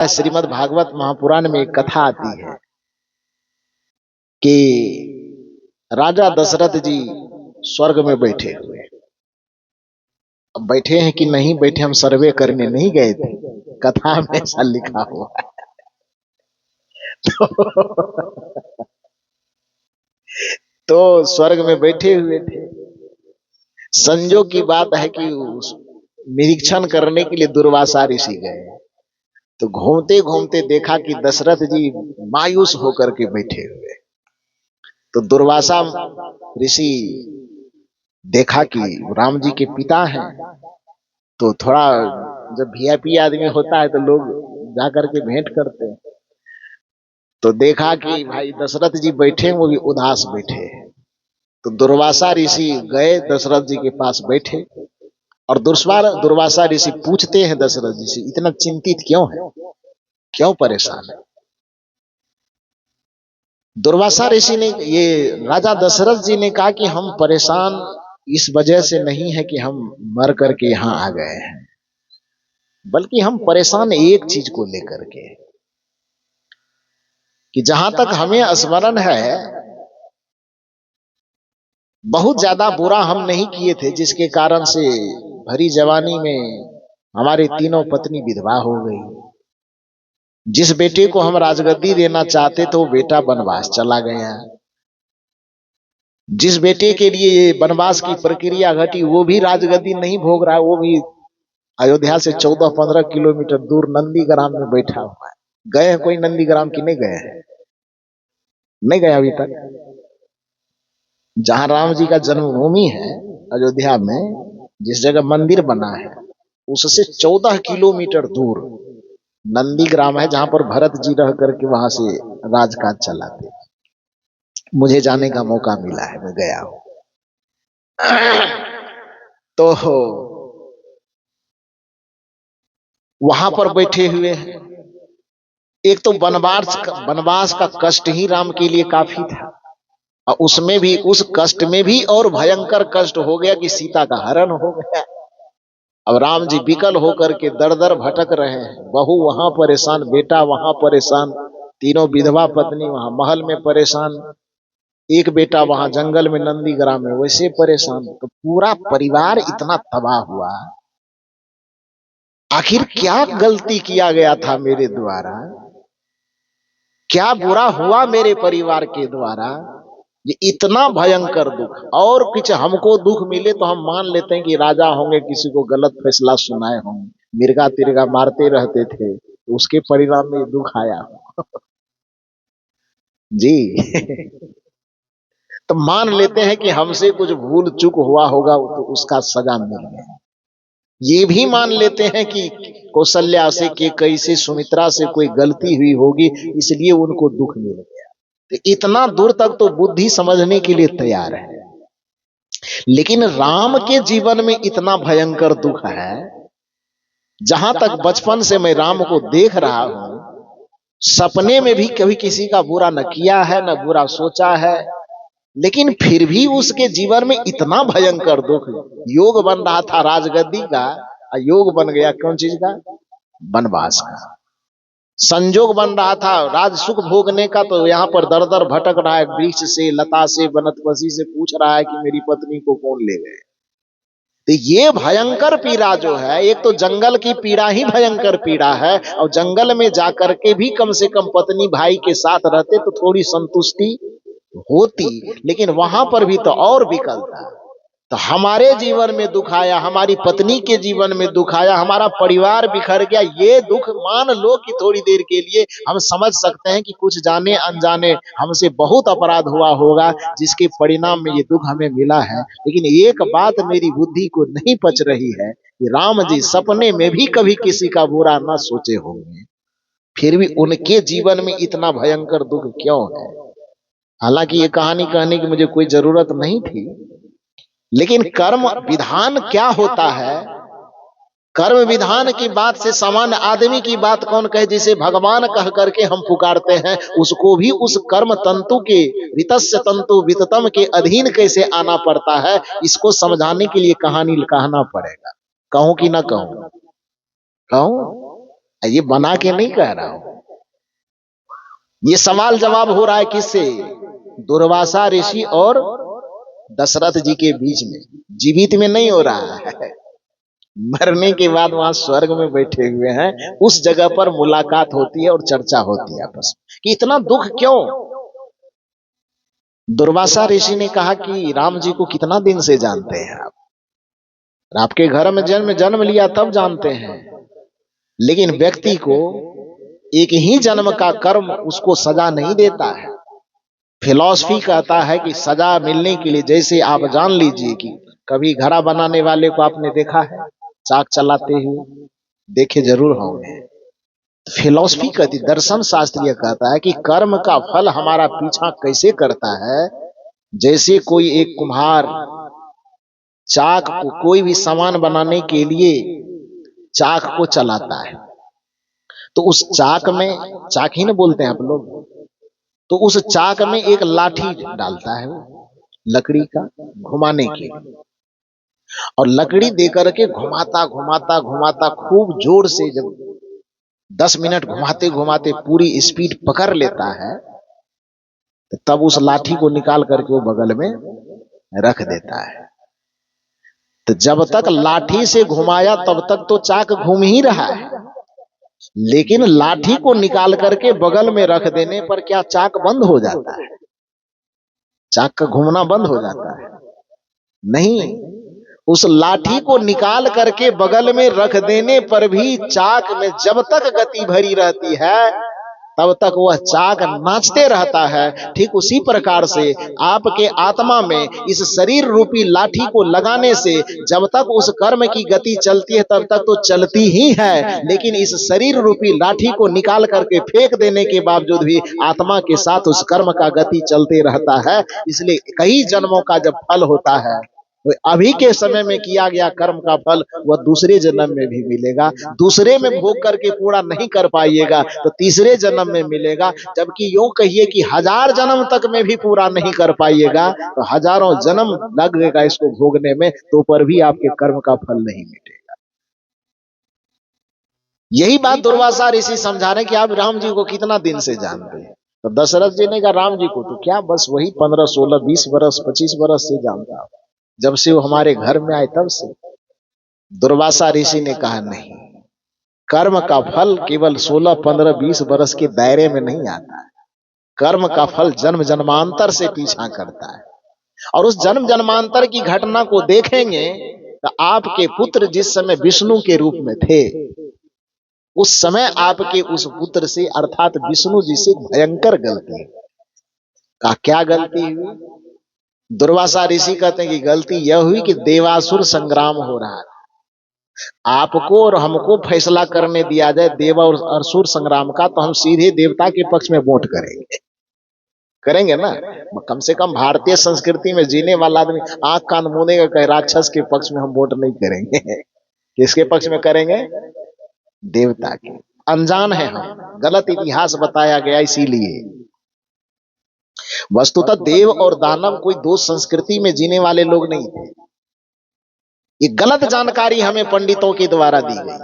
श्रीमद् भागवत महापुराण में एक कथा आती है कि राजा दशरथ जी स्वर्ग में बैठे हुए। अब बैठे हैं कि नहीं बैठे हम सर्वे करने नहीं गए थे, कथा में ऐसा लिखा हुआ है। तो स्वर्ग में बैठे हुए थे। संजोग की बात है कि निरीक्षण करने के लिए दुर्वासा ऋषि गए, तो घूमते घूमते देखा कि दशरथ जी मायूस होकर के बैठे हुए। तो दुर्वासा ऋषि देखा कि राम जी के पिता हैं, तो थोड़ा जब वीआईपी आदमी होता है तो लोग जाकर के भेंट करते हैं। तो देखा कि भाई दशरथ जी बैठे, वो भी उदास बैठे। तो दुर्वासा ऋषि गए दशरथ जी के पास बैठे, और दुर्वासा ऋषि पूछते हैं दशरथ जी से, इतना चिंतित क्यों है, क्यों परेशान है? दुर्वासा ऋषि ने, ये राजा दशरथ जी ने कहा कि हम परेशान इस वजह से नहीं है कि हम मर करके यहां आ गए हैं, बल्कि हम परेशान एक चीज को लेकर के कि जहां तक हमें स्मरण है बहुत ज्यादा बुरा हम नहीं किए थे, जिसके कारण से भरी जवानी में हमारी तीनों पत्नी विधवा हो गई। जिस बेटे को हम राजगद्दी देना चाहते थे वो बेटा वनवास चला गया। जिस बेटे के लिए ये वनवास की प्रक्रिया घटी वो भी राजगद्दी नहीं भोग रहा, वो भी अयोध्या से 14-15 किलोमीटर दूर नंदीग्राम में बैठा हुआ है। गए हैं कोई नंदीग्राम की? नहीं गए हैं, नहीं गए अभी तक। जहां राम जी का जन्मभूमि है अयोध्या में, जिस जगह मंदिर बना है उससे 14 किलोमीटर दूर नंदीग्राम है, जहां पर भरत जी रह करके वहां से राजकाज चलाते। मुझे जाने का मौका मिला है, मैं गया हूं। तो वहां पर बैठे हुए हैं। एक तो वनवास का कष्ट ही राम के लिए काफी था, और उसमें भी, उस कष्ट में भी और भयंकर कष्ट हो गया कि सीता का हरण हो गया। अब राम जी विकल होकर के दर दर भटक रहे हैं, बहू वहां परेशान, बेटा वहां परेशान, तीनों विधवा पत्नी वहां महल में परेशान, एक बेटा वहां जंगल में नंदीग्राम में वैसे परेशान। तो पूरा परिवार इतना तबाह हुआ। आखिर क्या गलती किया गया था मेरे द्वारा, क्या बुरा हुआ मेरे परिवार के द्वारा, ये इतना भयंकर दुख। और कुछ हमको दुख मिले तो हम मान लेते हैं कि राजा होंगे, किसी को गलत फैसला सुनाए होंगे, मिर्गा तिरगा मारते रहते थे, तो उसके परिणाम में दुख आया जी। तो मान लेते हैं कि हमसे कुछ भूल चूक हुआ होगा तो उसका सजा मिल गया। ये भी मान लेते हैं कि कौशल्या से, कैकेयी से, सुमित्रा से कोई गलती हुई होगी, इसलिए उनको दुख मिल गया। तो इतना दूर तक तो बुद्धि समझने के लिए तैयार है। लेकिन राम के जीवन में इतना भयंकर दुख है, जहां तक बचपन से मैं राम को देख रहा हूं, सपने में भी कभी किसी का बुरा न किया है, न बुरा सोचा है, लेकिन फिर भी उसके जीवन में इतना भयंकर दुख। योग बन रहा था राजगद्दी का, योग बन गया कौन चीज का? वनवास का। संजोग बन रहा था राज सुख भोगने का, तो यहाँ पर दर दर भटक रहा है, वृक्ष से, लता से, वनस्पति से पूछ रहा है कि मेरी पत्नी को कौन ले गए। तो ये भयंकर पीड़ा जो है, एक तो जंगल की पीड़ा ही भयंकर पीड़ा है, और जंगल में जाकर के भी कम से कम पत्नी भाई के साथ रहते तो थोड़ी संतुष्टि होती, लेकिन वहां पर भी तो और विकल था। तो हमारे जीवन में दुख आया, हमारी पत्नी के जीवन में दुख आया, हमारा परिवार बिखर गया। ये दुख मान लो कि थोड़ी देर के लिए हम समझ सकते हैं कि कुछ जाने अनजाने हमसे बहुत अपराध हुआ होगा, जिसके परिणाम में ये दुख हमें मिला है। लेकिन एक बात मेरी बुद्धि को नहीं पच रही है कि राम जी सपने में भी कभी किसी का बुरा ना सोचे होंगे, फिर भी उनके जीवन में इतना भयंकर दुख क्यों है? हालांकि ये कहानी कहने की मुझे कोई जरूरत नहीं थी, लेकिन कर्म विधान क्या होता है, कर्म विधान की बात से सामान्य आदमी की बात कौन कहे, जिसे भगवान कह करके हम पुकारते हैं, उसको भी उस कर्म तंतु के, वितस्य तंतु विततम के अधीन कैसे आना पड़ता है, इसको समझाने के लिए कहानी कहना पड़ेगा। कहूं कि ना कहूं? कहूं? ये बना के नहीं कह रहा हूं, ये सवाल जवाब हो रहा है किससे? दुर्वासा ऋषि और दशरथ जी के बीच में, जीवित में नहीं हो रहा है। मरने के बाद वहां स्वर्ग में बैठे हुए हैं, उस जगह पर मुलाकात होती है और चर्चा होती है आपस में कि इतना दुख क्यों। दुर्वासा ऋषि ने कहा कि राम जी को कितना दिन से जानते हैं आप? आपके घर में जन्म जन्म लिया तब जानते हैं, लेकिन व्यक्ति को एक ही जन्म का कर्म उसको सजा नहीं देता है। फिलॉसफी कहता है कि सजा मिलने के लिए, जैसे आप जान लीजिए कि कभी घड़ा बनाने वाले को आपने देखा है चाक चलाते हुए? देखे जरूर होंगे। फिलॉसफी कहती, दर्शन शास्त्रीय कहता है कि कर्म का फल हमारा पीछा कैसे करता है। जैसे कोई एक कुम्हार चाक को, कोई भी सामान बनाने के लिए चाक को चलाता है, तो उस चाक में, चाक ही ना बोलते हैं आप लोग, तो उस चाक में एक लाठी डालता है लकड़ी का घुमाने के लिए, और लकड़ी देकर के घुमाता घुमाता घुमाता खूब जोर से जब 10 मिनट घुमाते घुमाते पूरी स्पीड पकड़ लेता है, तो तब उस लाठी को निकाल करके वो बगल में रख देता है। तो जब तक लाठी से घुमाया तब तक तो चाक घूम ही रहा है, लेकिन लाठी को निकाल करके बगल में रख देने पर क्या चाक बंद हो जाता है? चाक का घूमना बंद हो जाता है? नहीं, उस लाठी को निकाल करके बगल में रख देने पर भी चाक में जब तक गति भरी रहती है तब तक वह चाक नाचते रहता है। ठीक उसी प्रकार से आपके आत्मा में इस शरीर रूपी लाठी को लगाने से जब तक उस कर्म की गति चलती है तब तक तो चलती ही है, लेकिन इस शरीर रूपी लाठी को निकाल करके फेंक देने के बावजूद भी आत्मा के साथ उस कर्म का गति चलते रहता है। इसलिए कई जन्मों का जब फल होता है, अभी के समय में किया गया कर्म का फल वह दूसरे जन्म में भी मिलेगा। दूसरे में भोग करके पूरा नहीं कर पाइएगा तो तीसरे जन्म में मिलेगा। जबकि यूं कहिए कि 1000 जन्म तक में भी पूरा नहीं कर पाइएगा तो हजारों जन्म लगेगा इसको भोगने में, तो पर भी आपके कर्म का फल नहीं मिलेगा। यही बात दुर्वासा ऋषि समझा रहे कि आप राम जी को कितना दिन से जानते हैं। तो दशरथ जी ने कहा राम जी को तो क्या बस वही 15, 16, 20 बरस, 25 बरस से जानता हूं, जब से वो हमारे घर में आए तब से। दुर्वासा ऋषि ने कहा नहीं, कर्म का फल केवल 16, 15, 20 बरस के दायरे में नहीं आता है। कर्म का फल जन्म जन्मांतर से पीछा करता है, और उस जन्म जन्मांतर की घटना को देखेंगे तो आपके पुत्र जिस समय विष्णु के रूप में थे, उस समय आपके उस पुत्र से अर्थात विष्णु जी से भयंकर गलती का, क्या गलती हुई? दुर्वासा ऋषि कहते हैं कि गलती यह हुई कि देवासुर संग्राम हो रहा है, आपको और हमको फैसला करने दिया जाए देव और असुर संग्राम का, तो हम सीधे देवता के पक्ष में वोट करेंगे ना। कम से कम भारतीय संस्कृति में जीने वाला आदमी आंख कान मूंदेगा, कहे राक्षस के पक्ष में हम वोट नहीं करेंगे। किसके पक्ष में करेंगे? देवता के। अनजान है हम, गलत इतिहास बताया गया इसीलिए। वस्तुतः देव और दानव कोई दो संस्कृति में जीने वाले लोग नहीं थे। ये गलत जानकारी हमें पंडितों के द्वारा दी गई,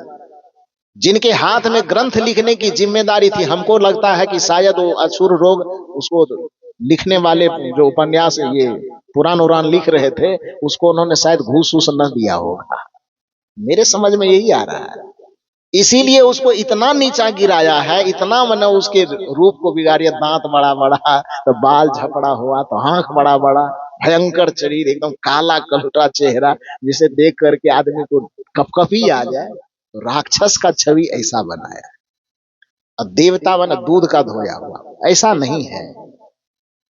जिनके हाथ में ग्रंथ लिखने की जिम्मेदारी थी। हमको लगता है कि शायद वो असुर रोग, उसको लिखने वाले जो उपन्यास ये पुराण उरान लिख रहे थे, उसको उन्होंने शायद घूस वूस न दिया होगा, मेरे समझ में यही आ रहा है। इसीलिए उसको इतना नीचा गिराया है, इतना मैंने उसके रूप को बिगाड़िया, दांत बड़ा बड़ा तो बाल झपड़ा हुआ तो आंख बड़ा बड़ा, भयंकर शरीर, एकदम काला कलुटा चेहरा, जिसे देख करके आदमी को कपकपी आ जाए, तो राक्षस का छवि ऐसा बनाया। और देवता बना दूध का धोया हुआ, ऐसा नहीं है।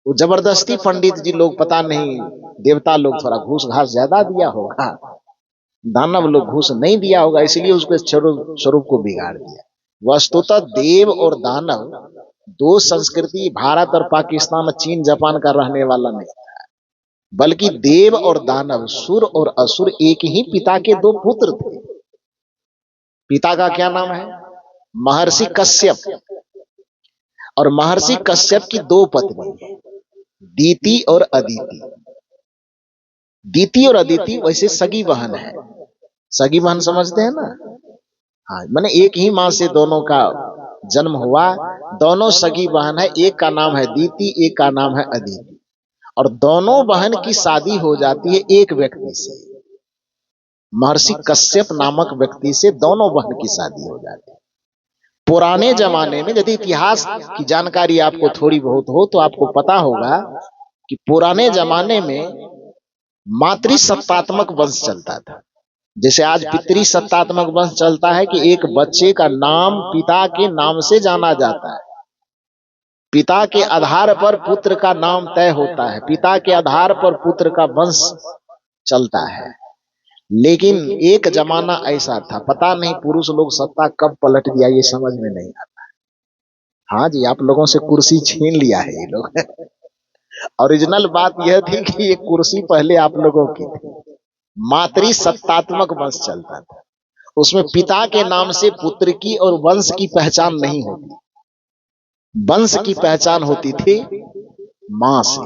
वो जबरदस्ती पंडित जी लोग, पता नहीं देवता लोग थोड़ा घूस घास ज्यादा दिया होगा, दानव लोग घूस नहीं दिया होगा, इसलिए उसके स्वरूप को बिगाड़ दिया। वस्तुतः देव और दानव दो संस्कृति भारत और पाकिस्तान, चीन जापान का रहने वाला नहीं था, बल्कि देव और दानव, सुर और असुर एक ही पिता के दो पुत्र थे। पिता का क्या नाम है? महर्षि कश्यप। और महर्षि कश्यप की दो पत्नी है, दीति और अदिति। दीति और अदिति वैसे सगी बहन है। सगी बहन समझते हैं ना? हाँ, माने एक ही माँ से दोनों का जन्म हुआ, दोनों सगी बहन है, एक का नाम है दीति, एक का नाम है अदिति, और दोनों बहन की शादी हो जाती है एक व्यक्ति से, महर्षि कश्यप नामक व्यक्ति से दोनों बहन की शादी हो जाती है। पुराने जमाने में, यदि इतिहास की जानकारी आपको थोड़ी बहुत हो तो आपको पता होगा कि पुराने जमाने में मातृसत्तात्मक वंश चलता था। जैसे आज पितृसत्तात्मक वंश चलता है कि एक बच्चे का नाम पिता के नाम से जाना जाता है, पिता के आधार पर पुत्र का नाम तय होता है, पिता के आधार पर पुत्र का वंश चलता है। लेकिन एक जमाना ऐसा था, पता नहीं पुरुष लोग सत्ता कब पलट दिया, ये समझ में नहीं आता। हाँ जी, आप लोगों से कुर्सी छीन लिया है ये लोग। ओरिजिनल बात यह थी कि ये कुर्सी पहले आप लोगों की थी। मातृसत्तात्मक वंश चलता था, उसमें पिता के नाम से पुत्र की और वंश की पहचान नहीं होती, वंश की पहचान होती थी मां से।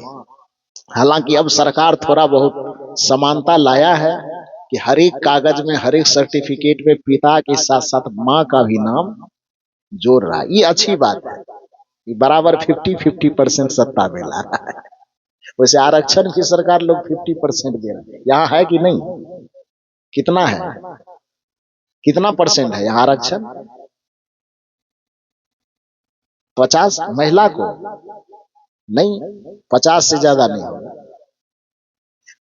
हालांकि अब सरकार थोड़ा बहुत समानता लाया है कि हर एक कागज में, हर एक सर्टिफिकेट में पिता के साथ साथ मां का भी नाम जोड़ रहा है। ये अच्छी बात है, ये बराबर 50-50% सत्ता मिला है। वैसे आरक्षण की सरकार लोग 50% दे रहे हैं, यहाँ है कि नहीं? कितना है, कितना परसेंट है यहाँ आरक्षण? 50 महिला को नहीं, 50 से ज्यादा नहीं होगा।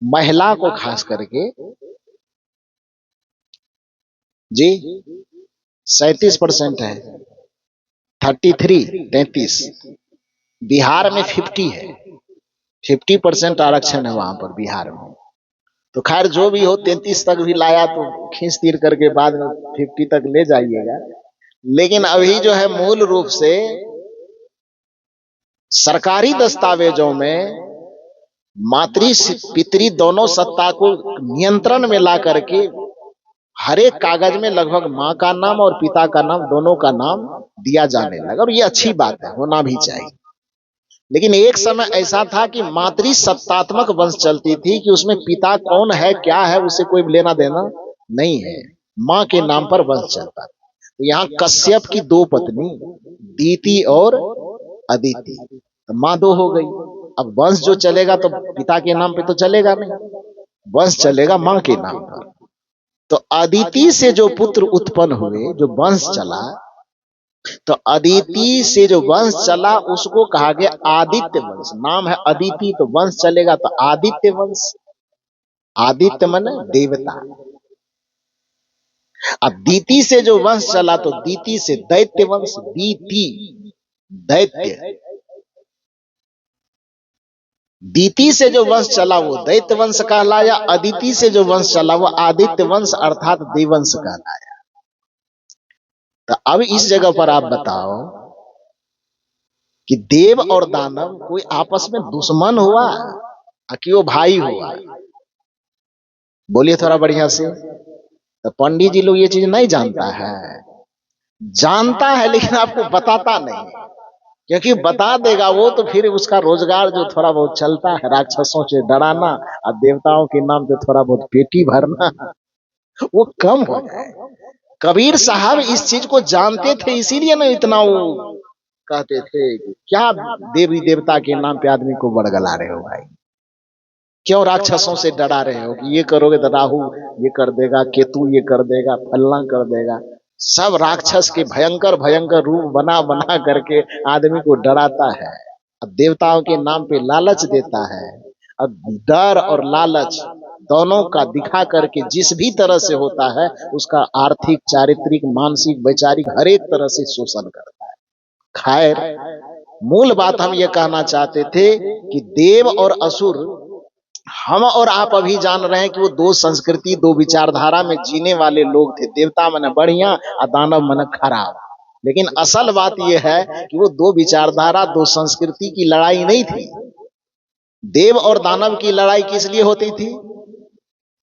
महिला को खास करके जी 37% है, 33 बिहार में 50 है, 50% आरक्षण है वहां पर बिहार में। तो खैर जो भी हो, 33 तक भी लाया तो खींच तीर करके बाद में 50 तक ले जाइएगा। लेकिन अभी जो है मूल रूप से सरकारी दस्तावेजों में मातृ पितृ दोनों सत्ता को नियंत्रण में ला करके हर एक कागज में लगभग मां का नाम और पिता का नाम, दोनों का नाम दिया जाने लगा, और ये अच्छी बात है, होना भी चाहिए। लेकिन एक समय ऐसा था कि मातृ सत्तात्मक वंश चलती थी कि उसमें पिता कौन है, क्या है, उसे कोई लेना देना नहीं है, मां के नाम पर वंश चलता था। तो यहाँ कश्यप की दो पत्नी दीति और अदिति, तो मां दो हो गई। अब वंश जो चलेगा तो पिता के नाम पे तो चलेगा नहीं, वंश चलेगा मां के नाम पर। तो अदिति से जो पुत्र उत्पन्न हुए, जो वंश चला, तो अदिति से जो वंश चला उसको कहा गया आदित्य वंश। नाम है अदिति तो वंश चलेगा तो आदित्य वंश। आदित्य माने देवता। अब दीति से जो वंश चला तो दीति से दैत्य वंश, दीति दैत्य। दीति से जो वंश चला वो दैत्य वंश कहलाया, अदिति से जो वंश चला वो आदित्य वंश अर्थात देववंश कहलाया। तो अब इस जगह पर आप बताओ कि देव और दानव कोई आपस में दुश्मन हुआ कि वो भाई हुआ? बोलिए थोड़ा बढ़िया से। तो पंडित जी लोग ये चीज नहीं जानता है, जानता है लेकिन आपको बताता नहीं, क्योंकि बता देगा वो तो फिर उसका रोजगार जो थोड़ा बहुत चलता है राक्षसों से डराना और देवताओं के नाम पे थोड़ा बहुत पेटी भरना, वो कम हो जाए। कबीर साहब इस चीज को जानते थे, इसीलिए ना इतना वो कहते थे कि क्या देवी देवता के नाम पे आदमी को बड़गला रहे हो भाई, क्यों राक्षसों से डरा रहे हो कि ये करोगे तो राहु ये कर देगा, केतु ये कर देगा, फलना कर देगा। सब राक्षस के भयंकर भयंकर रूप बना बना करके आदमी को डराता है, अब देवताओं के नाम पे लालच देता है। अब डर और लालच दोनों का दिखा करके जिस भी तरह से होता है उसका आर्थिक, चारित्रिक, मानसिक, वैचारिक हर एक तरह से शोषण करता है। खैर, मूल बात हम ये कहना चाहते थे कि देव और असुर, हम और आप अभी जान रहे हैं कि वो दो संस्कृति, दो विचारधारा में जीने वाले लोग थे। देवता मने बढ़िया और दानव मने खराब। लेकिन असल बात यह है कि वो दो विचारधारा, दो संस्कृति की लड़ाई नहीं थी। देव और दानव की लड़ाई किस लिए होती थी?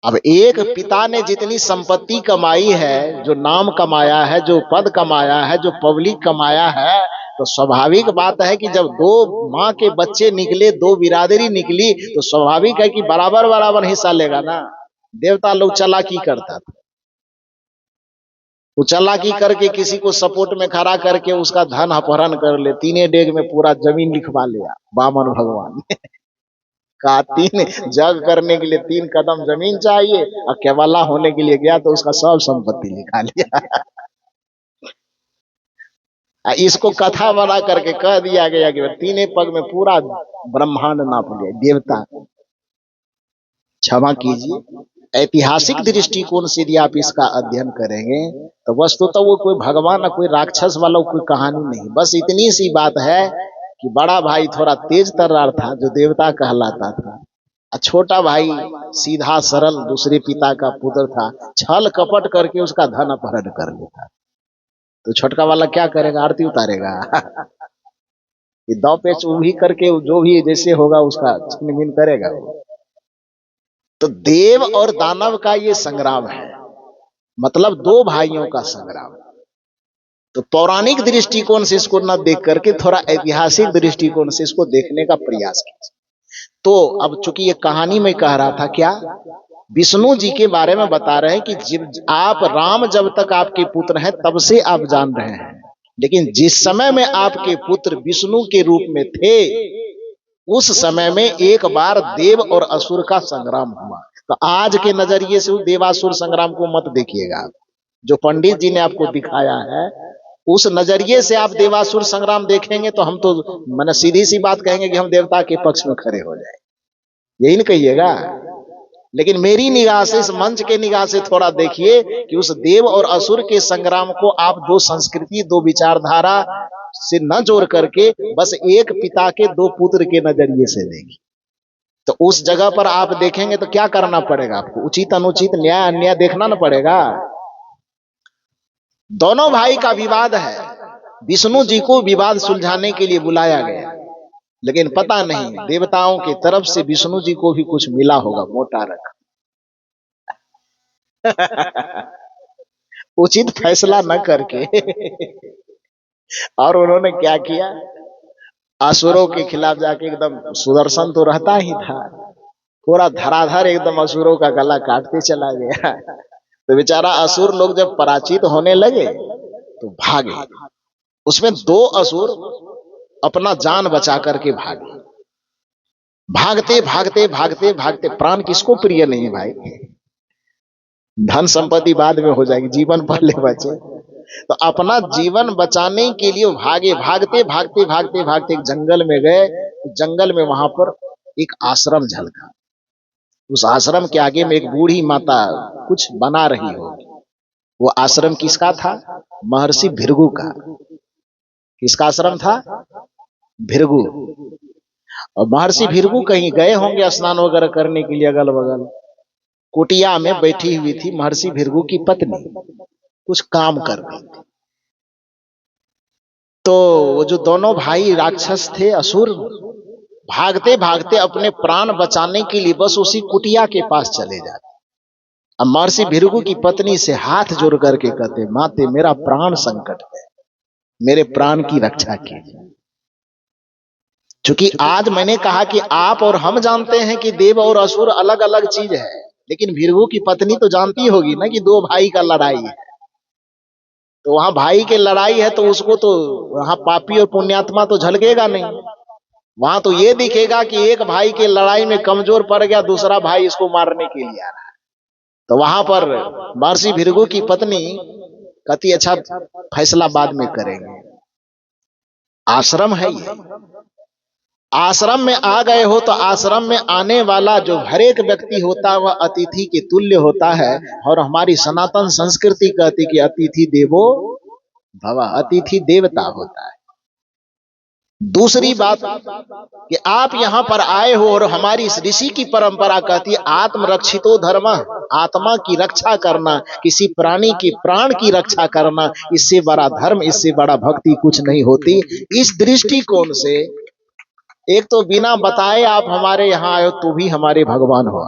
अब एक पिता ने जितनी संपत्ति कमाई है, जो नाम कमाया है, जो पद कमाया है, जो पब्लिक कमाया है, तो स्वाभाविक बात है कि जब दो माँ के बच्चे निकले, दो बिरादरी निकली, तो स्वाभाविक है कि बराबर बराबर हिस्सा लेगा ना। देवता लोग चालाकी करता था, वो चालाकी करके किसी को सपोर्ट में खड़ा करके उसका धन अपहरण कर ले, 3 डेग में पूरा जमीन लिखवा लिया वामन भगवान ने। कहा 3 जग करने के लिए 3 कदम जमीन चाहिए, और केवला होने के लिए गया तो उसका सब संपत्ति लिखा लिया। इसको कथा बना करके कह दिया गया कि 3 पग में पूरा ब्रह्मांड नाप लिया। देवता क्षमा कीजिए, ऐतिहासिक दृष्टिकोण से यदि आप इसका अध्ययन करेंगे तो वस्तुतः वो कोई भगवान या कोई राक्षस वाला कोई कहानी नहीं, बस इतनी सी बात है कि बड़ा भाई थोड़ा तेज तर्रार था जो देवता कहलाता था, और छोटा भाई सीधा सरल दूसरे पिता का पुत्र था, छल कपट करके उसका धन अपहरण कर लेता। तो छोटका वाला क्या करेगा? आरती उतारेगा। ये दौ पेच भी करके जो भी जैसे होगा उसका छीनबीन करेगा। तो देव और दानव का ये संग्राम है, मतलब 2 भाइयों का संग्राम। तो पौराणिक दृष्टिकोण से इसको न देख करके थोड़ा ऐतिहासिक दृष्टिकोण से इसको देखने का प्रयास कीजिए। तो अब चूंकि ये कहानी में कह रहा था, क्या विष्णु जी के बारे में बता रहे हैं कि जब आप राम जब तक आपके पुत्र हैं तब से आप जान रहे हैं, लेकिन जिस समय में आपके पुत्र विष्णु के रूप में थे उस समय में एक बार देव और असुर का संग्राम हुआ। तो आज के नजरिए से उस देवासुर संग्राम को मत देखिएगा, जो पंडित जी ने आपको दिखाया है उस नजरिए से आप देवासुर संग्राम देखेंगे तो हम तो मैंने सीधी सी बात कहेंगे कि हम देवता के पक्ष में खड़े हो जाए, यही न कहिएगा। लेकिन मेरी निगाह से, इस मंच के निगाह से थोड़ा देखिए कि उस देव और असुर के संग्राम को आप 2 संस्कृति 2 विचारधारा से न जोड़ करके बस एक पिता के 2 पुत्र के नजरिए से देखिए। तो उस जगह पर आप देखेंगे तो क्या करना पड़ेगा आपको? उचित अनुचित न्याय अन्याय देखना न पड़ेगा। दोनों भाई का विवाद है, विष्णु जी को विवाद सुलझाने के लिए बुलाया गया, लेकिन पता नहीं देवताओं की तरफ से विष्णु जी को भी कुछ मिला होगा मोटा रखा। उचित फैसला न करके और उन्होंने क्या किया, असुरों के खिलाफ जाके एकदम, सुदर्शन तो रहता ही था, पूरा धराधर एकदम असुरों का गला काटते चला गया। तो बेचारा असुर लोग जब पराजित होने लगे तो भागे। उसमें 2 असुर अपना जान बचा करके भागे। भागते भागते भागते भागते, प्राण किसको प्रिय नहीं है भाई? धन संपत्ति बाद में हो जाएगी, जीवन पहले बचे। तो अपना जीवन बचाने के लिए भागे, भागते भागते भागते भागते एक जंगल में गए। जंगल में वहां पर एक आश्रम झलका। उस आश्रम के आगे में एक बूढ़ी माता कुछ बना रही होगी। वो आश्रम किसका था? महर्षि भृगु का। किसका आश्रम था? भृगु। और महर्षि भृगु कहीं गए होंगे स्नान वगैरह करने के लिए, अगल बगल कुटिया में बैठी हुई थी महर्षि भृगु की पत्नी, कुछ काम कर रही थी। तो वो जो दोनों भाई राक्षस थे असुर, भागते भागते अपने प्राण बचाने के लिए बस उसी कुटिया के पास चले जाते। अब महर्षि भृगु की पत्नी से हाथ जोड़ करके कहते, माते मेरा प्राण संकट है, मेरे प्राण की रक्षा कीजिए। क्योंकि आज मैंने कहा कि आप और हम जानते हैं कि देव और असुर अलग अलग चीज है, लेकिन भृगु की पत्नी तो जानती होगी ना कि 2 भाई का लड़ाई है। तो वहां भाई के लड़ाई है तो उसको तो वहां पापी और पुण्यात्मा तो झलकेगा नहीं। वहां तो ये दिखेगा कि एक भाई के लड़ाई में कमजोर पड़ गया, दूसरा भाई इसको मारने के लिए आ रहा है। तो वहां पर महर्षि भृगु की पत्नी कहती, अच्छा फैसला बाद में करेंगे, आश्रम है ये, आश्रम में आ गए हो तो आश्रम में आने वाला जो हर एक व्यक्ति होता है वह अतिथि के तुल्य होता है। और हमारी सनातन संस्कृति कहती कि अतिथि देवो भव, अतिथि देवता होता है। दूसरी बात कि आप यहां पर आए हो और हमारी इस ऋषि की परंपरा कहती है आत्मरक्षितो धर्म, आत्मा की रक्षा करना, किसी प्राणी के प्राण की रक्षा करना, इससे बड़ा धर्म, इससे बड़ा भक्ति कुछ नहीं होती। इस दृष्टिकोण से एक तो बिना बताए आप हमारे यहाँ आए हो तो भी हमारे भगवान हो।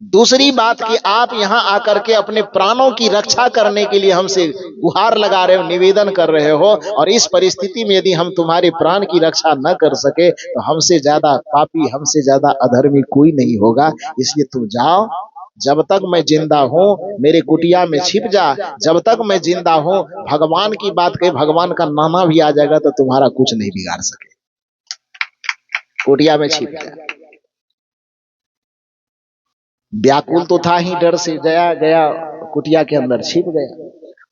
दूसरी बात कि आप यहाँ आकर के अपने प्राणों की रक्षा करने के लिए हमसे गुहार लगा रहे हो, निवेदन कर रहे हो, और इस परिस्थिति में यदि हम तुम्हारे प्राण की रक्षा न कर सके तो हमसे ज्यादा पापी, हमसे ज्यादा अधर्मी कोई नहीं होगा। इसलिए तुम जाओ, जब तक मैं जिंदा हूं मेरे कुटिया में छिप जा, जब तक मैं जिंदा हूं भगवान की बात कही, भगवान का नाना भी आ जाएगा तो तुम्हारा कुछ नहीं बिगाड़ सके, कुटिया में छिप जा। व्याकुल तो था ही डर से, गया गया कुटिया के अंदर छिप गया।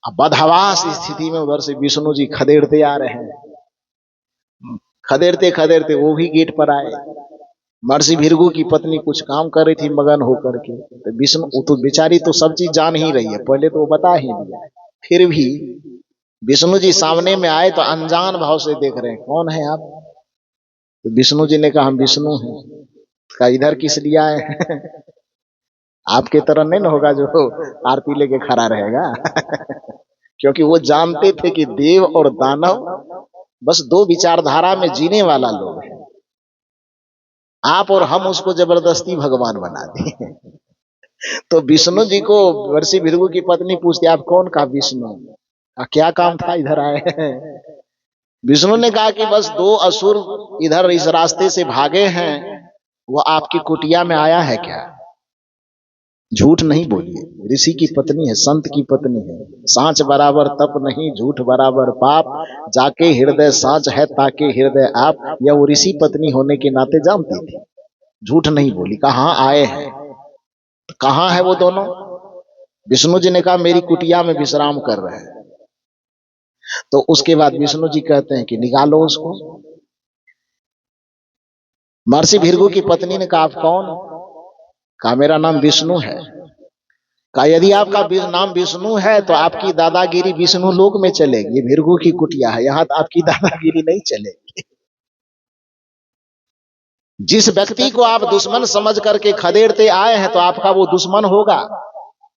अब बदहवास स्थिति में उधर से विष्णु जी खदेड़ते आ रहे हैं, खदेड़ते खदेड़ते वो भी गेट पर आए। महर्षि भृगु की पत्नी कुछ काम कर रही थी मगन होकर के, तो विष्णु, वो तो बेचारी तो सब चीज जान ही रही है, पहले तो वो बता ही दिया, फिर भी विष्णु जी सामने में आए तो अनजान भाव से देख रहे हैं, कौन है आप? तो विष्णु जी ने कहा हम विष्णु हैं। कहा इधर किस लिए आए हैं? आपके तरह नहीं ना होगा जो आरती लेके खड़ा रहेगा। क्योंकि वो जानते थे कि देव और दानव बस दो विचारधारा में जीने वाला लोग है, आप और हम उसको जबरदस्ती भगवान बना दिए। तो विष्णु जी को महर्षि भृगु की पत्नी पूछती आप कौन? का विष्णु। क्या काम था इधर आए हैं? विष्णु ने कहा कि बस दो असुर इधर इस रास्ते से भागे हैं, वो आपकी कुटिया में आया है क्या? झूठ नहीं बोलिए, ऋषि की पत्नी है, संत की पत्नी है, सांच बराबर तप नहीं, झूठ बराबर पाप, जाके हृदय सांच है ताके हृदय आप। या वो ऋषि पत्नी होने के नाते जानती थी, झूठ नहीं बोली। कहाँ आए हैं, कहाँ है वो दोनों? विष्णु जी ने कहा मेरी कुटिया में विश्राम कर रहे हैं। तो उसके बाद विष्णु जी कहते हैं कि निकालो उसको। महर्षि भृगु की पत्नी ने कहा आप कौन? कहा मेरा नाम विष्णु है। कहा यदि आपका नाम विष्णु है तो आपकी दादागिरी विष्णु लोक में चलेगी, ये भृगु की कुटिया है, यहाँ तो आपकी दादागिरी नहीं चलेगी। जिस व्यक्ति को आप दुश्मन समझ करके खदेड़ते आए हैं तो आपका वो दुश्मन होगा,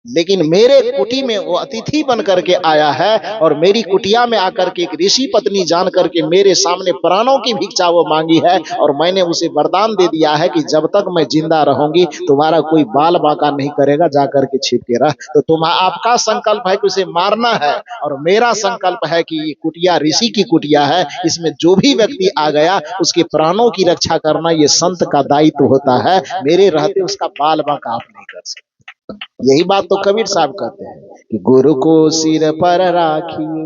लेकिन मेरे कुटी में वो अतिथि बन करके आया है और मेरी कुटिया में आकर के एक ऋषि पत्नी जान करके मेरे सामने प्राणों की भिक्षा वो मांगी है, और मैंने उसे वरदान दे दिया है कि जब तक मैं जिंदा रहूंगी तुम्हारा कोई बाल बांका नहीं करेगा, जाकर के छिप के रह। तो तुम्हारा आपका संकल्प है कि उसे मारना है, और मेरा संकल्प है कि ये कुटिया ऋषि की कुटिया है, इसमें जो भी व्यक्ति आ गया उसके प्राणों की रक्षा करना ये संत का दायित्व होता है, मेरे रहते उसका बाल बांका आप नहीं कर सकते। यही बात तो कबीर साहब कहते हैं कि गुरु को सिर पर राखिए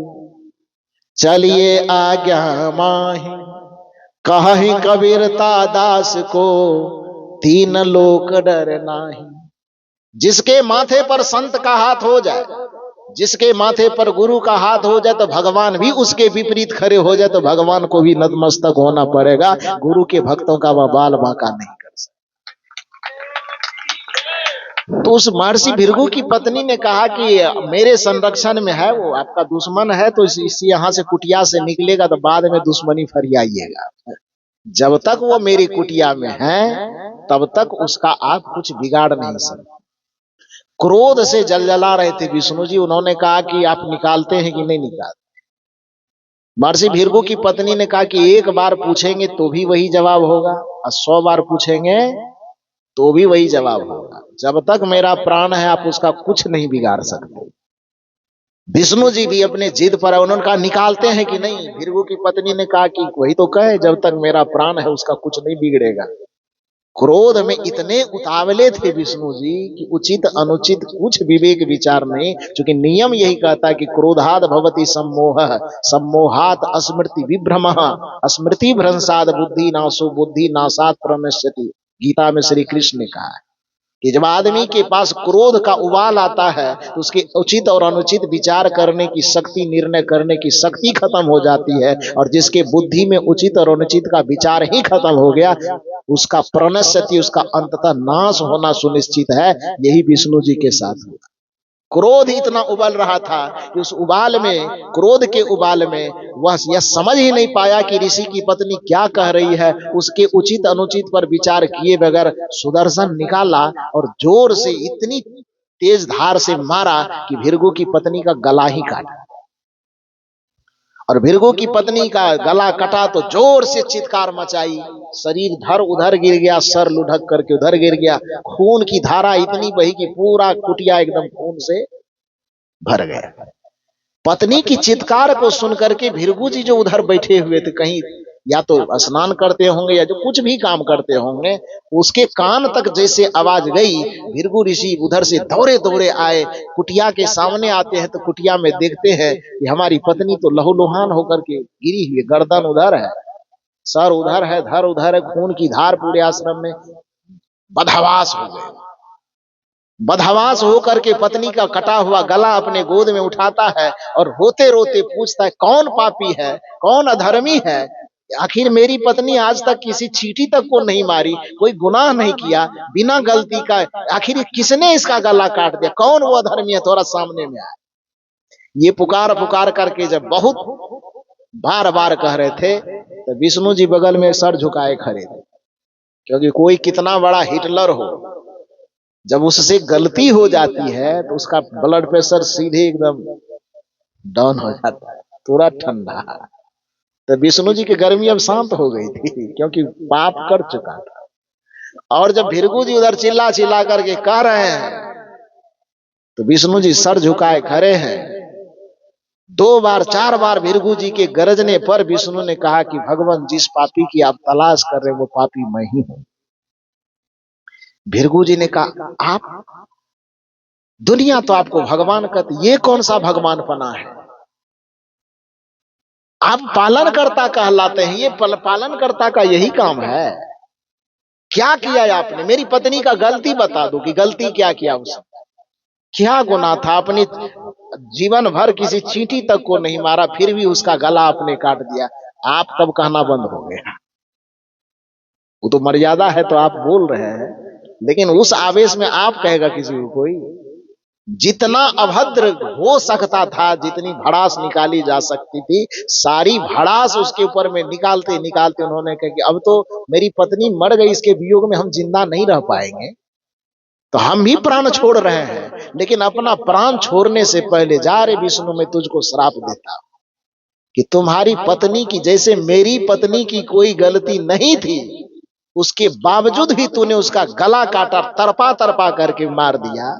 चलिए आज्ञा माही, कहि कबीरता दास को तीन लोक डर नाही। जिसके माथे पर संत का हाथ हो जाए, जिसके माथे पर गुरु का हाथ हो जाए तो भगवान भी उसके विपरीत खड़े हो जाए तो भगवान को भी नतमस्तक होना पड़ेगा, गुरु के भक्तों का वह बाल बांका नहीं कर सकता। तो उस महर्षि भृगु की पत्नी ने कहा कि मेरे संरक्षण में है, वो आपका दुश्मन है, तो इसी यहाँ से कुटिया से निकलेगा तो बाद में दुश्मनी फरियाइएगा। जब तक वो मेरी कुटिया में है तब तक उसका आप कुछ बिगाड़ नहीं सकते। क्रोध से जलजला रहे थे विष्णु जी, उन्होंने कहा कि आप निकालते हैं कि नहीं निकालते? महर्षि भृगु की पत्नी ने कहा कि एक बार पूछेंगे तो भी वही जवाब होगा, और 100 बार पूछेंगे तो भी वही जवाब होगा। जब तक मेरा प्राण है आप उसका कुछ नहीं बिगाड़ सकते। विष्णु जी भी अपने जिद पर, उन्होंने कहा निकालते हैं कि नहीं? भृगु की पत्नी ने कहा कि वही तो कहे, जब तक मेरा प्राण है उसका कुछ नहीं बिगड़ेगा। क्रोध में इतने उतावले थे विष्णु जी कि उचित अनुचित कुछ विवेक विचार नहीं, क्योंकि नियम यही कहता है कि क्रोधाद भवति सम्मोह, सम्मोहात स्मृति विभ्रमः, स्मृति भ्रंशाद बुद्धि नाशो, बुद्धि नाशात प्रणश्यति। गीता में श्री कृष्ण ने कहा है कि जब आदमी के पास क्रोध का उबाल आता है तो उसके उचित और अनुचित विचार करने की शक्ति, निर्णय करने की शक्ति खत्म हो जाती है, और जिसके बुद्धि में उचित और अनुचित का विचार ही खत्म हो गया उसका प्रणश्यति, उसका अंततः नाश होना सुनिश्चित है। यही विष्णु जी के साथ हुआ। क्रोध इतना उबल रहा था कि उस उबाल में, क्रोध के उबाल में वह यह समझ ही नहीं पाया कि ऋषि की पत्नी क्या कह रही है। उसके उचित अनुचित पर विचार किए बगैर सुदर्शन निकाला और जोर से इतनी तेज धार से मारा कि भृगु की पत्नी का गला ही काटा। और भृगु की पत्नी का गला कटा तो जोर से चित्कार मचाई, शरीर धर उधर गिर गया, सर लुढ़क करके उधर गिर गया, खून की धारा इतनी बही कि पूरा कुटिया एकदम खून से भर गया। पत्नी की चित्कार को सुनकर के भृगु जी जो उधर बैठे हुए थे, कहीं या तो स्नान करते होंगे या जो कुछ भी काम करते होंगे, उसके कान तक जैसे आवाज गई, भृगु ऋषि उधर से दौड़े दौड़े आए, कुटिया के सामने आते हैं तो कुटिया में देखते हैं कि हमारी पत्नी तो लहूलुहान होकर के गिरी हुई, गर्दन उधर है, सर उधर है, धर उधर है, खून की धार पूरे आश्रम में। बदहवास हो गए। बदहवास होकर के पत्नी का कटा हुआ गला अपने गोद में उठाता है और रोते रोते पूछता है, कौन पापी है, कौन अधर्मी है? आखिर मेरी पत्नी आज तक किसी चींटी तक को नहीं मारी, कोई गुनाह नहीं किया, बिना गलती का आखिर किसने इसका गला काट दिया? कौन वो अधर्मी है? थोड़ा सामने में आए। ये पुकार पुकार करके जब बहुत बार बार कह रहे थे तो विष्णु जी बगल में सर झुकाए खड़े थे, क्योंकि कोई कितना बड़ा हिटलर हो, जब उससे गलती हो जाती है तो उसका ब्लड प्रेशर सीधे एकदम डाउन हो जाता है, तुरंत ठंडा। तो विष्णु जी की गर्मी अब शांत हो गई थी, क्योंकि पाप कर चुका था। और जब भृगु जी उधर चिल्ला चिल्ला करके कह रहे हैं तो विष्णु जी सर झुकाए खड़े हैं। 2 बार 4 बार भृगु जी के गरजने पर विष्णु ने कहा कि भगवान, जिस पापी की आप तलाश कर रहे हैं वो पापी मैं ही हूं। भृगु जी ने कहा, आप, दुनिया तो आपको भगवान कहती, ये कौन सा भगवान पना है? आप पालनकर्ता कहलाते हैं, ये पालनकर्ता का यही काम है। क्या किया आपने? मेरी पत्नी का गलती बता दो कि गलती क्या किया उसने, क्या गुनाह था? अपनी जीवन भर किसी चींटी तक को नहीं मारा, फिर भी उसका गला आपने काट दिया। आप तब कहना बंद हो गया। वो तो मर्यादा है तो आप बोल रहे हैं, लेकिन उस आवेश में आप कहेगा किसी को कोई? जितना अभद्र हो सकता था, जितनी भड़ास निकाली जा सकती थी, सारी भड़ास उसके ऊपर में निकालते निकालते उन्होंने कहा कि अब तो मेरी पत्नी मर गई, इसके वियोग में हम जिंदा नहीं रह पाएंगे, तो हम भी प्राण छोड़ रहे हैं। लेकिन अपना प्राण छोड़ने से पहले जा रे विष्णु, मैं तुझको श्राप देता कि तुम्हारी पत्नी की, जैसे मेरी पत्नी की कोई गलती नहीं थी, उसके बावजूद भी तूने उसका गला काटा, तरपा तरपा करके मार दिया।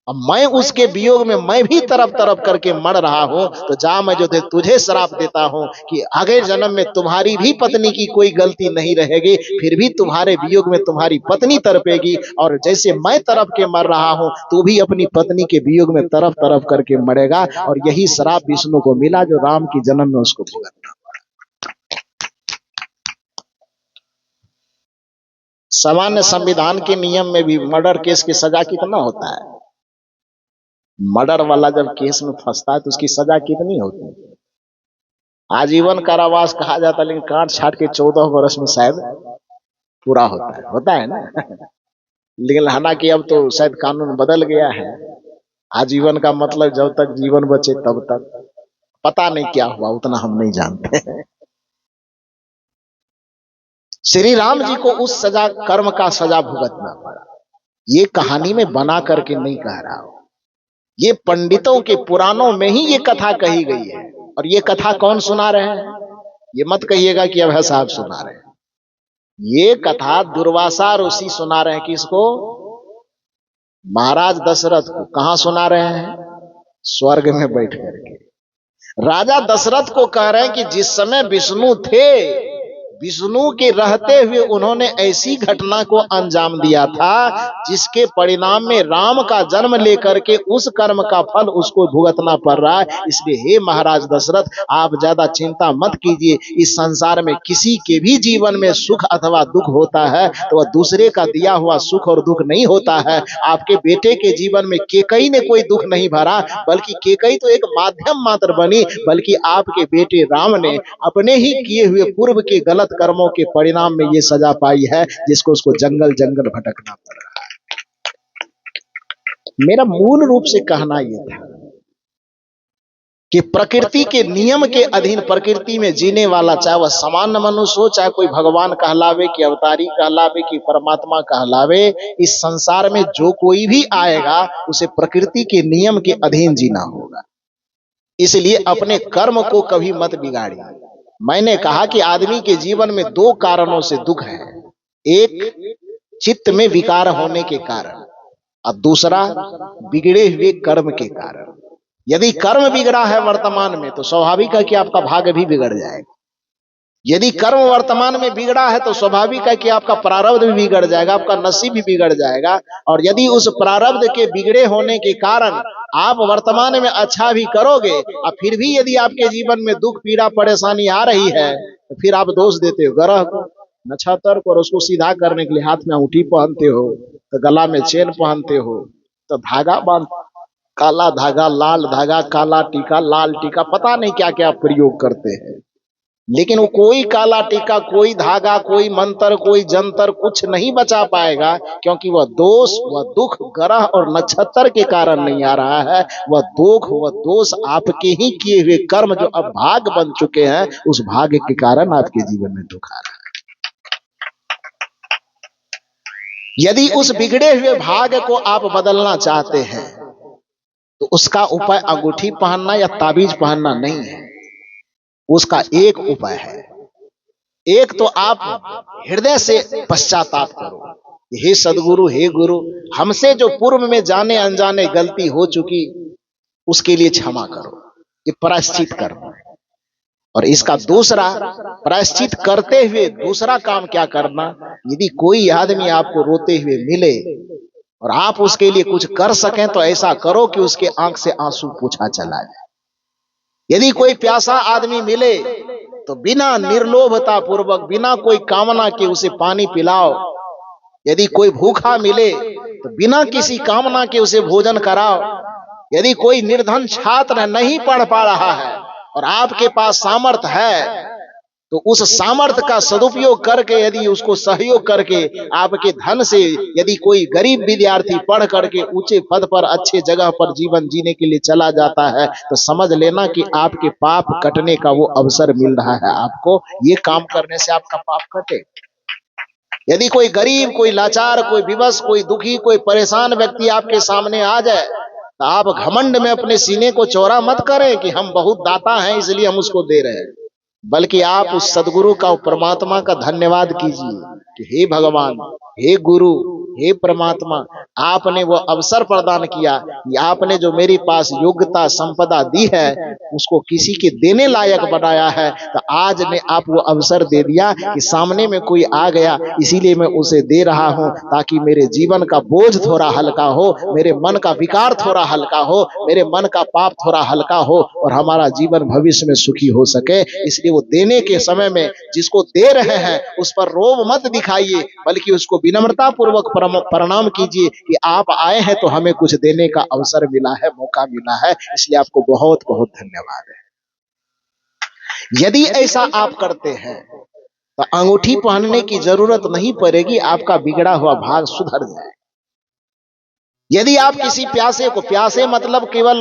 अब मैं उसके वियोग में मैं भी तरफ तरफ करके मर रहा हूं, तो जा, मैं जो तुझे श्राप देता हूं कि अगले जन्म में तुम्हारी भी पत्नी की कोई गलती नहीं रहेगी, फिर भी तुम्हारे वियोग में तुम्हारी पत्नी तड़पेगी, और जैसे मैं तरफ के मर रहा हूं, तू भी अपनी पत्नी के वियोग में तरफ तरफ करके मरेगा। और यही श्राप विष्णु को मिला, जो राम की जन्म में उसको भुगतना। सामान्य संविधान के नियम में भी मर्डर केस की सजा कितना होता है? मर्डर वाला जब केस में फंसता है तो उसकी सजा कितनी होती है? आजीवन कारावास कहा जाता है, लेकिन काट छाट के 14 वर्ष में शायद पूरा होता है ना। लेकिन हालांकि अब तो शायद कानून बदल गया है, आजीवन का मतलब जब तक जीवन बचे तब तक। पता नहीं क्या हुआ, उतना हम नहीं जानते। श्री राम जी को उस सजा, कर्म का सजा भुगतना पड़ा। ये कहानी में बना करके नहीं कह रहा हूं, ये पंडितों के पुराणों में ही ये कथा कही गई है। और ये कथा कौन सुना रहे हैं? ये मत कहिएगा कि अभय साहब सुना रहे हैं। ये कथा दुर्वासा ऋषि सुना रहे हैं। किसको? महाराज दशरथ को। कहां सुना रहे हैं? स्वर्ग में बैठ करके राजा दशरथ को कह रहे हैं कि जिस समय विष्णु थे, विष्णु के रहते हुए उन्होंने ऐसी घटना को अंजाम दिया था जिसके परिणाम में राम का जन्म लेकर के उस कर्म का फल उसको भुगतना पड़ रहा है। इसलिए हे महाराज दशरथ, आप ज्यादा चिंता मत कीजिए। इस संसार में किसी के भी जीवन में सुख अथवा दुख होता है तो वह दूसरे का दिया हुआ सुख और दुख नहीं होता है। आपके बेटे के जीवन में केकई ने कोई दुख नहीं भरा, बल्कि केकई तो एक माध्यम मात्र बनी, बल्कि आपके बेटे राम ने अपने ही किए हुए पूर्व के गलत कर्मों के परिणाम में ये सजा पाई है, जिसको उसको जंगल जंगल भटकना पड़ रहा है। मेरा मूल रूप से कहना यह था कि प्रकृति के नियम के अधीन, प्रकृति में जीने वाला, चाहे वह सामान्य मनुष्य हो, चाहे कोई भगवान कहलावे कि अवतारी कहलावे कि परमात्मा कहलावे, इस संसार में जो कोई भी आएगा उसे प्रकृति के नियम के अधीन जीना होगा। इसलिए अपने कर्म को कभी मत बिगाड़िए। मैंने कहा कि आदमी के जीवन में 2 कारणों से दुख है। एक चित्त में विकार होने के कारण, और दूसरा बिगड़े हुए कर्म के कारण। यदि कर्म बिगड़ा है वर्तमान में तो स्वाभाविक है कि आपका भाग्य भी बिगड़ जाएगा। यदि कर्म वर्तमान में बिगड़ा है तो स्वाभाविक है कि आपका प्रारब्ध भी बिगड़ जाएगा, आपका नसीब भी बिगड़ जाएगा। और यदि उस प्रारब्ध के बिगड़े होने के कारण आप वर्तमान में अच्छा भी करोगे और फिर भी यदि आपके जीवन में दुख पीड़ा परेशानी आ रही है तो फिर आप दोष देते हो ग्रह को, नक्षत्र को, और उसको सीधा करने के लिए हाथ में अंगूठी पहनते हो, तो गला में चेन पहनते हो, तो धागा बांध, काला धागा, लाल धागा, काला टीका, लाल टीका, पता नहीं क्या क्या प्रयोग करते हैं। लेकिन वो कोई काला टीका, कोई धागा, कोई मंत्र, कोई जंतर कुछ नहीं बचा पाएगा, क्योंकि वह दोष, वह दुख ग्रह और नक्षत्र के कारण नहीं आ रहा है। वह दुख, वह दोष आपके ही किए हुए कर्म जो अब भाग बन चुके हैं, उस भाग्य के कारण आपके जीवन में दुख आ रहा है। यदि उस बिगड़े हुए भाग्य को आप बदलना चाहते हैं तो उसका उपाय अंगूठी पहनना या ताबीज पहनना नहीं है। उसका एक उपाय है। एक तो आप हृदय से पश्चाताप करो, हे सदगुरु, हे गुरु, हमसे जो पूर्व में जाने अनजाने गलती हो चुकी उसके लिए क्षमा करो, ये प्रायश्चित करना है। और इसका दूसरा प्रायश्चित करते हुए दूसरा काम क्या करना, यदि कोई आदमी आपको रोते हुए मिले और आप उसके लिए कुछ कर सकें तो ऐसा करो कि उसके आंख से आंसू पोंछा चला जाए। यदि कोई प्यासा आदमी मिले तो बिना निर्लोभता पूर्वक, बिना कोई कामना के उसे पानी पिलाओ। यदि कोई भूखा मिले तो बिना किसी कामना के उसे भोजन कराओ। यदि कोई निर्धन छात्र नहीं पढ़ पा रहा है और आपके पास सामर्थ्य है तो उस सामर्थ्य का सदुपयोग करके, यदि उसको सहयोग करके, आपके धन से यदि कोई गरीब विद्यार्थी पढ़ करके ऊंचे पद पर, अच्छे जगह पर जीवन जीने के लिए चला जाता है तो समझ लेना कि आपके पाप कटने का वो अवसर मिल रहा है आपको। ये काम करने से आपका पाप कटे। यदि कोई गरीब, कोई लाचार, कोई विवश, कोई दुखी, कोई परेशान व्यक्ति आपके सामने आ जाए तो आप घमंड में अपने सीने को चौड़ा मत करें कि हम बहुत दाता हैं इसलिए हम उसको दे रहे हैं, बल्कि आप उस सदगुरु का, परमात्मा का धन्यवाद कीजिए कि हे भगवान, हे गुरु, हे परमात्मा, आपने वो अवसर प्रदान किया कि आपने जो मेरे पास योग्यता संपदा दी है उसको किसी के देने लायक बनाया है। तो आज ने आप वो अवसर दे दिया कि सामने में कोई आ गया, इसीलिए मैं उसे दे रहा हूं ताकि मेरे जीवन का बोझ थोड़ा हल्का हो, मेरे मन का विकार थोड़ा हल्का हो, मेरे मन का पाप थोड़ा हल्का हो और हमारा जीवन भविष्य में सुखी हो सके। इसलिए वो देने के समय में जिसको दे रहे हैं उस पर रोब मत दिखाइए, बल्कि उसको विनम्रता पूर्वक प्रणाम कीजिए कि आप आए हैं तो हमें कुछ देने का अवसर मिला है, मौका मिला है, इसलिए आपको बहुत बहुत धन्यवाद है। यदि ऐसा आप करते हैं तो अंगूठी पहनने की जरूरत नहीं पड़ेगी, आपका बिगड़ा हुआ भाग सुधर जाए। यदि आप किसी प्यासे को, प्यासे मतलब केवल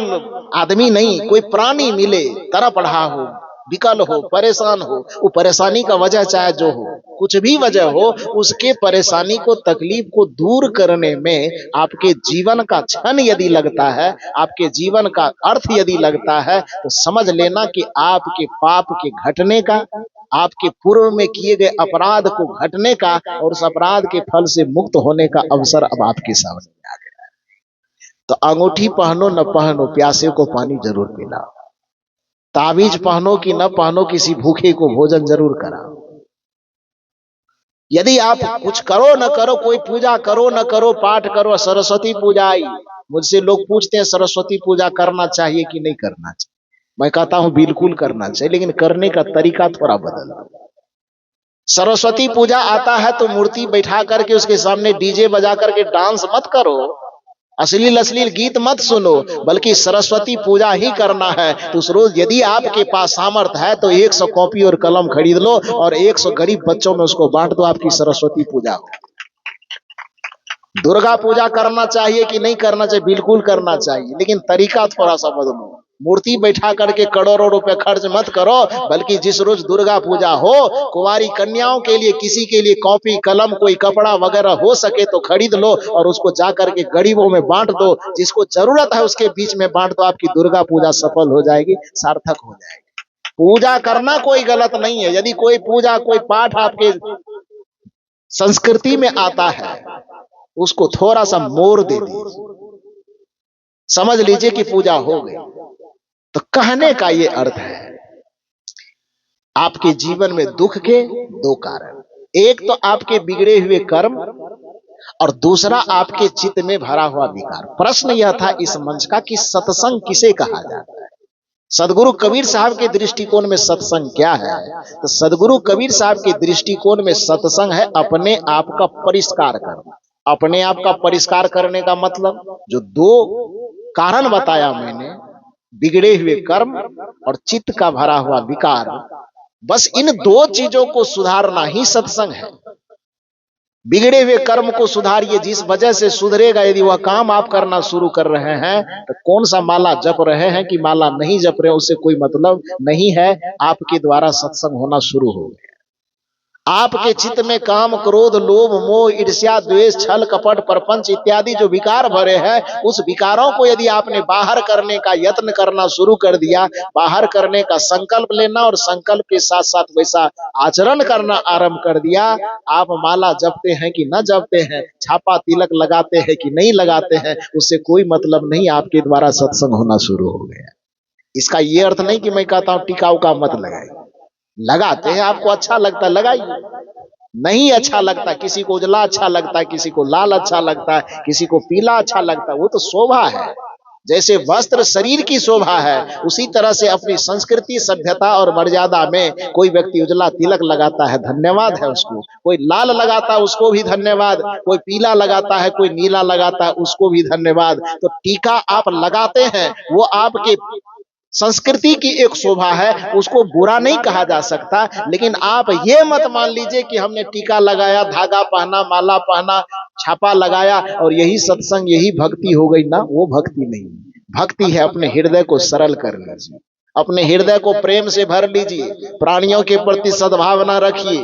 आदमी नहीं, कोई प्राणी मिले, तड़प रहा हो, विकल हो, परेशान हो, वो परेशानी का वजह चाहे जो हो, कुछ भी वजह हो, उसके परेशानी को, तकलीफ को दूर करने में आपके जीवन का क्षण यदि लगता है, आपके जीवन का अर्थ यदि लगता है, तो समझ लेना कि आपके पाप के घटने का, आपके पूर्व में किए गए अपराध को घटने का और उस अपराध के फल से मुक्त होने का अवसर अब आपके सामने आ गया है। तो अंगूठी पहनो न पहनो, प्यासे को पानी जरूर पिलाओ। ताबीज पहनो कि न पहनो, किसी भूखे को भोजन जरूर कराओ। यदि आप कुछ करो न करो, कोई पूजा करो न करो, पाठ करो, सरस्वती पूजा आई, मुझसे लोग पूछते हैं सरस्वती पूजा करना चाहिए कि नहीं करना चाहिए। मैं कहता हूं बिल्कुल करना चाहिए, लेकिन करने का तरीका थोड़ा बदल। सरस्वती पूजा आता है तो मूर्ति बैठा करके उसके सामने डीजे बजा करके डांस मत करो, अश्लील अश्लील गीत मत सुनो, बल्कि सरस्वती पूजा ही करना है तो उस रोज यदि आपके पास सामर्थ्य है तो 100 कॉपी और कलम खरीद लो और 100 गरीब बच्चों में उसको बांट दो, आपकी सरस्वती पूजा हो। दुर्गा पूजा करना चाहिए कि नहीं करना चाहिए? बिल्कुल करना चाहिए, लेकिन तरीका थोड़ा सा बदलो। मूर्ति बैठा करके करोड़ों रुपए खर्च मत करो, बल्कि जिस रोज दुर्गा पूजा हो, कुंवारी कन्याओं के लिए, किसी के लिए कॉपी कलम, कोई कपड़ा वगैरह हो सके तो खरीद लो और उसको जा करके गरीबों में बांट दो। जिसको जरूरत है उसके बीच में बांट दो, आपकी दुर्गा पूजा सफल हो जाएगी, सार्थक हो जाएगी। पूजा करना कोई गलत नहीं है। यदि कोई पूजा, कोई पाठ आपके संस्कृति में आता है, उसको थोड़ा सा मोड़ दे दीजिए, समझ लीजिए कि पूजा हो गई। तो कहने का ये अर्थ है आपके जीवन में दुख के दो कारण, एक तो आपके बिगड़े हुए कर्म और दूसरा आपके चित्त में भरा हुआ विकार। प्रश्न यह था इस मंच का कि सत्संग किसे कहा जाता है। सदगुरु कबीर साहब के दृष्टिकोण में सत्संग क्या है? तो सदगुरु कबीर साहब के दृष्टिकोण में सत्संग है अपने आप का परिष्कार करना। अपने आप का परिष्कार करने का मतलब जो दो कारण बताया मैंने, बिगड़े हुए कर्म और चित्त का भरा हुआ विकार, बस इन दो चीजों को सुधारना ही सत्संग है। बिगड़े हुए कर्म को सुधारिए, जिस वजह से सुधरेगा। यदि वह काम आप करना शुरू कर रहे हैं तो कौन सा माला जप रहे हैं कि माला नहीं जप रहे, उससे कोई मतलब नहीं है। आपके द्वारा सत्संग होना शुरू हो गया। आपके चित्त में काम, क्रोध, लोभ, मोह, ईर्ष्या, द्वेष, छल, कपट, परपंच इत्यादि जो विकार भरे हैं, उस विकारों को यदि आपने बाहर करने का यत्न करना शुरू कर दिया, बाहर करने का संकल्प लेना और संकल्प के साथ साथ वैसा आचरण करना आरंभ कर दिया, आप माला जपते हैं कि न जपते हैं, छापा तिलक लगाते हैं कि नहीं लगाते हैं, उससे कोई मतलब नहीं। आपके द्वारा सत्संग होना शुरू हो गया। इसका यह अर्थ नहीं कि मैं कहता हूं टिकाऊ का मत लगाइए। लगाते हैं, आपको अच्छा लगता है लगाइए, नहीं अच्छा लगता, किसी को उजला अच्छा लगता है, किसी को लाल अच्छा लगता है, किसी को पीला अच्छा लगता है, वो तो शोभा है। जैसे वस्त्र शरीर की शोभा है, उसी तरह से अपनी संस्कृति, सभ्यता और मर्यादा में कोई व्यक्ति उजला तिलक लगाता है, धन्यवाद है उसको। कोई लाल लगाता है, उसको भी धन्यवाद। कोई पीला लगाता है, कोई नीला लगाता है, उसको भी धन्यवाद। तो टीका आप लगाते हैं, वो आपके संस्कृति की एक शोभा है, उसको बुरा नहीं कहा जा सकता। लेकिन आप ये मत मान लीजिए कि हमने टीका लगाया, धागा पहना, माला पहना, छापा लगाया और यही सत्संग, यही भक्ति हो गई ना। वो भक्ति नहीं। भक्ति है अपने हृदय को सरल कर लीजिए, अपने हृदय को प्रेम से भर लीजिए, प्राणियों के प्रति सद्भावना रखिए,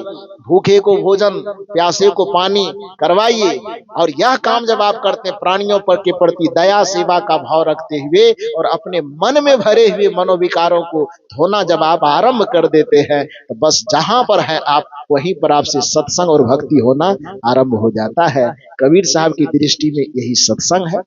भूखे को भोजन, प्यासे को पानी करवाइए। और यह काम जब आप करते हैं, प्राणियों पर के प्रति दया सेवा का भाव रखते हुए और अपने मन में भरे हुए मनोविकारों को धोना जब आप आरंभ कर देते हैं, तो बस जहां पर है आप, वहीं पर आपसे सत्संग और भक्ति होना आरंभ हो जाता है। कबीर साहब की दृष्टि में यही सत्संग है।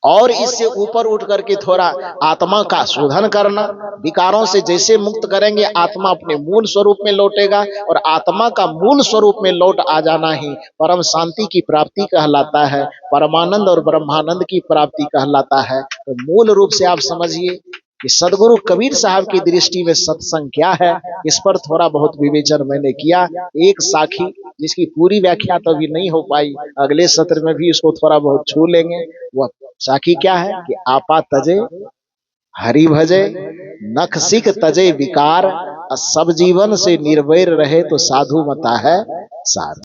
और इससे ऊपर उठ करके थोड़ा आत्मा का शोधन करना, विकारों से जैसे मुक्त करेंगे, आत्मा अपने मूल स्वरूप में लौटेगा और आत्मा का मूल स्वरूप में लौट आ जाना ही परम शांति की प्राप्ति कहलाता है, परमानंद और ब्रह्मानंद की प्राप्ति कहलाता है। तो मूल रूप से आप समझिए कि सदगुरु कबीर साहब की दृष्टि में सत्संग क्या है, इस पर थोड़ा बहुत विवेचन मैंने किया। एक साखी जिसकी पूरी व्याख्या तो अभी नहीं हो पाई, अगले सत्र में भी इसको थोड़ा बहुत छू लेंगे। वह साखी क्या है कि आपा तजे हरि भजे, नख सिख तजे विकार, सब जीवन से निर्वैर रहे तो साधु मता है सार।